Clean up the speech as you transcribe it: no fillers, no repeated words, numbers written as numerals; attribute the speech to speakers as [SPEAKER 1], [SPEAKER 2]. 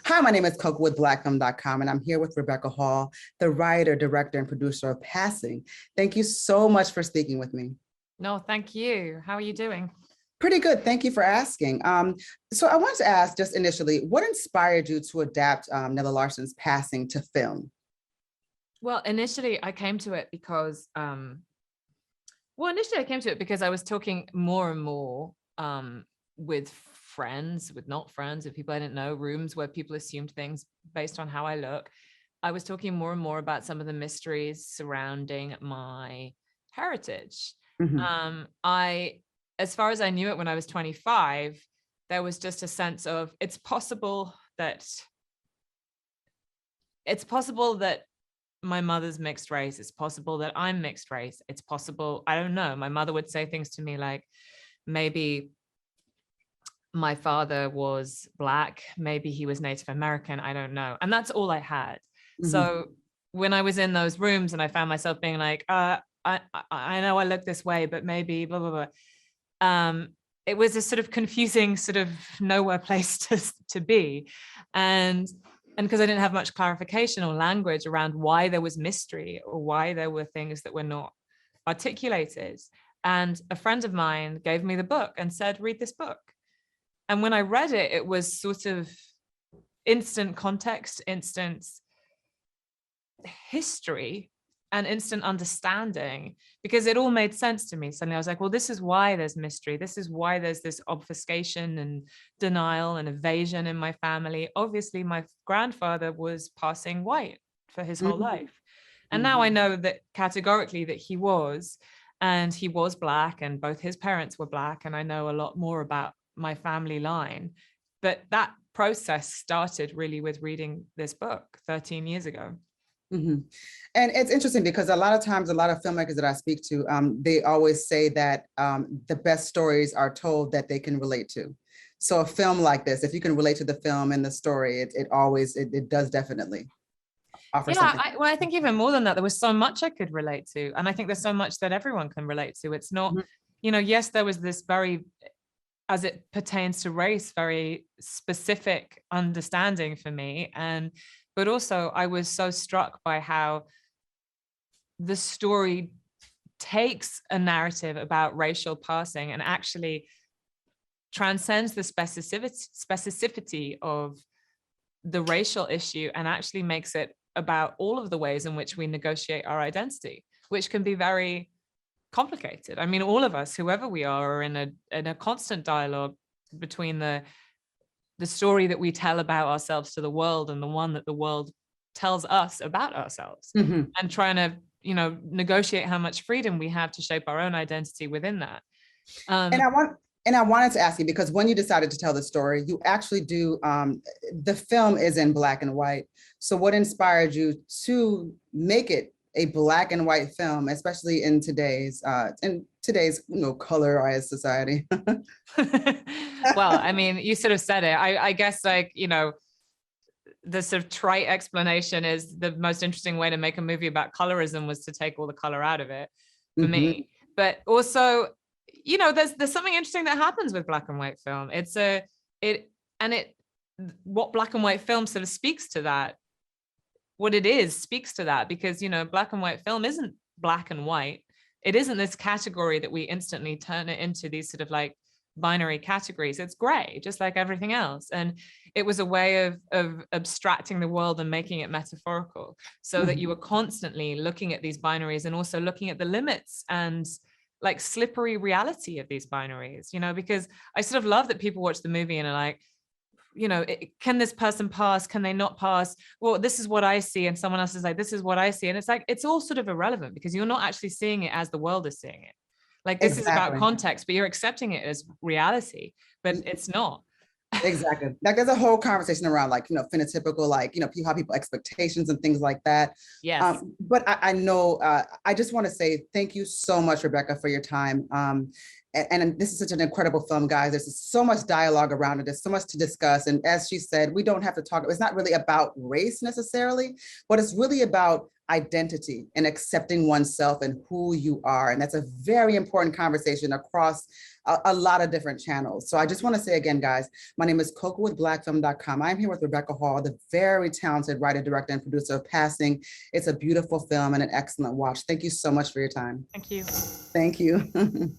[SPEAKER 1] Hi, my name is Koku with blackfilm.com, and I'm here with Rebecca Hall, the writer, director, and producer of Passing. Thank you so much for speaking with me.
[SPEAKER 2] No, thank you. How are you doing?
[SPEAKER 1] Pretty good. Thank you for asking. So I wanted to ask just initially, what inspired you to adapt Nella Larsen's Passing to film?
[SPEAKER 2] Well, initially I came to it because, I was talking more and more with friends, with not friends, with people I didn't know, rooms where people assumed things based on how I look. I was talking more and more about some of the mysteries surrounding my heritage.
[SPEAKER 1] Mm-hmm.
[SPEAKER 2] As far as I knew it when I was 25, there was just a sense of it's possible that my mother's mixed race. It's possible that I'm mixed race. It's possible, I don't know. My mother would say things to me like, maybe my father was Black, maybe he was Native American, I don't know. And that's all I had.
[SPEAKER 1] Mm-hmm.
[SPEAKER 2] So when I was in those rooms and I found myself being like, I know I look this way, but maybe blah, blah, blah. It was a sort of confusing, sort of nowhere place to be. And because I didn't have much clarification or language around why there was mystery or why there were things that were not articulated. And a friend of mine gave me the book and said, read this book. And when I read it, it was sort of instant context, instant history, and instant understanding, because it all made sense to me. Suddenly I was like, well, this is why there's mystery. This is why there's this obfuscation and denial and evasion in my family. Obviously, my grandfather was passing white for his whole life. And now I know that categorically that he was, and he was Black, and both his parents were Black. And I know a lot more about my family line. But that process started really with reading this book 13 years ago.
[SPEAKER 1] Mm-hmm. And it's interesting because a lot of times, a lot of filmmakers that I speak to, they always say that the best stories are told that they can relate to. So a film like this, if you can relate to the film and the story, it does definitely offer something.
[SPEAKER 2] I think even more than that, there was so much I could relate to. And I think there's so much that everyone can relate to. It's not, yes, there was this very, as it pertains to race, very specific understanding for me. But also I was so struck by how the story takes a narrative about racial passing and actually transcends the specificity of the racial issue and actually makes it about all of the ways in which we negotiate our identity, which can be very complicated. I mean, all of us, whoever we are in a constant dialogue between the story that we tell about ourselves to the world and the one that the world tells us about ourselves, and trying to, negotiate how much freedom we have to shape our own identity within that.
[SPEAKER 1] And I wanted to ask you, because when you decided to tell the story, you actually do, the film is in Black and white. So what inspired you to make it a Black and white film, especially in today's colorized society?
[SPEAKER 2] Well, I mean, you sort of said it. I guess, the sort of trite explanation is the most interesting way to make a movie about colorism was to take all the color out of it for me. But also, there's something interesting that happens with Black and white film. What Black and white film sort of speaks to that. What it is speaks to that, because, Black and white film isn't black and white. It isn't this category that we instantly turn it into these sort of like binary categories. It's gray, just like everything else. And it was a way of abstracting the world and making it metaphorical, so that you were constantly looking at these binaries and also looking at the limits and like slippery reality of these binaries, because I sort of love that people watch the movie and are like, can this person pass? Can they not pass? Well, this is what I see. And someone else is like, this is what I see. And it's like, it's all sort of irrelevant because you're not actually seeing it as the world is seeing it. Like, this is about context, but you're accepting it as reality, but it's not.
[SPEAKER 1] Exactly. Like, there's a whole conversation around phenotypical, how people expectations and things like that.
[SPEAKER 2] Yes.
[SPEAKER 1] But I know, I just want to say thank you so much, Rebecca, for your time. and this is such an incredible film, guys. There's so much dialogue around it. There's so much to discuss. And as she said, we don't have to talk. It's not really about race necessarily, but it's really about identity and accepting oneself and who you are. And that's a very important conversation across a lot of different channels. So I just want to say again, guys, my name is Koku with blackfilm.com. I'm here with Rebecca Hall, the very talented writer, director, and producer of Passing. It's a beautiful film and an excellent watch. Thank you so much for your time.
[SPEAKER 2] Thank you.
[SPEAKER 1] Thank you.